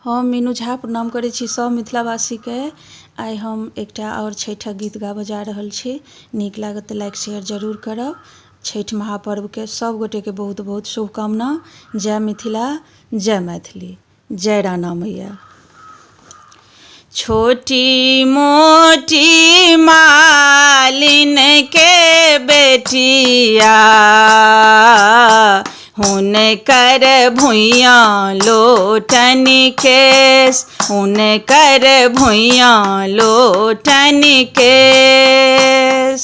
हम मीनू झा प्रणाम करै छी सब मिथिलावासी के। आइ हम एकटा और छठिक गीत गाबऽ जा रहल छी। नीक लागत तऽ लाइक शेयर जरूर करब। छठि महापर्व के सब गोटे के बहुत बहुत शुभकामना। जय मिथिला, जय मैथिली, जय राणा मैया। छोटी मोटी मालिन के बेटिया हुनकर भुइयाँ लोटन केश, हुनकर भुइयाँ लोटन केश।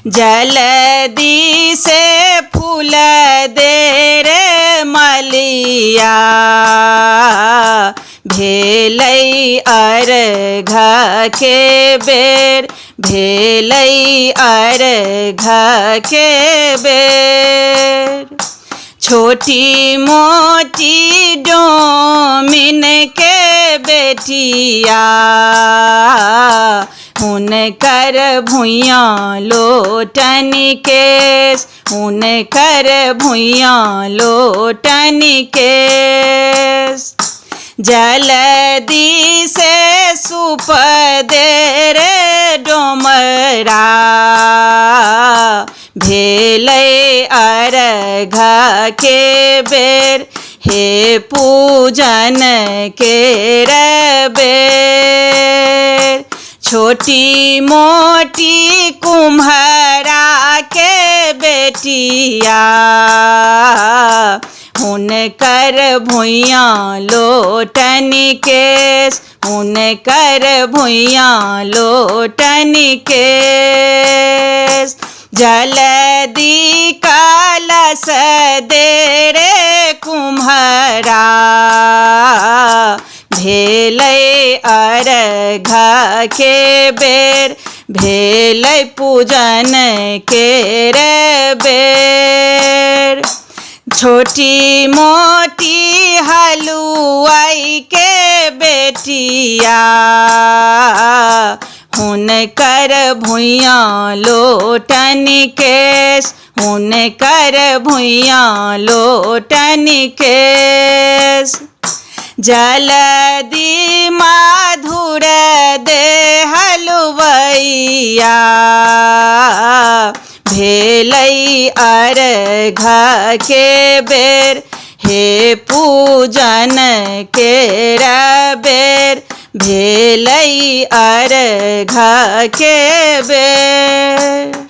जल्दी से फूल दे रे मलिया, भेलै अर्घ के बेर, भेलै अर्घ के बेर। छोटी मोटी डोमिन के बेटिया हुनकर भुइयाँ लोटन केश, हुनकर भुइयाँ लोटन केश। जल्दी से सूप दे रे डोमरा, भेलै अर्घ के बेर, हे पूजन के बेर। छोटी मोटी कुम्हरा के बेटिया हुनकर भुइयाँ लोटन केश, हुनकर भुइयाँ लोटन केश। जल्दी कलश दे रे कुम्हरा, भेलै अर्घ के बेर, भेलै पूजन के बेर। छोटी मोटी हलुआई के बेटिया हुनकर भुइयाँ लोटन केश, हुनकर भुइयाँ लोटन केश। जल्दी मधुर दे हलुवैया, भेलै अर्घ के बेर, हे पूजन के बेर, भेलै अर्घ के बेर।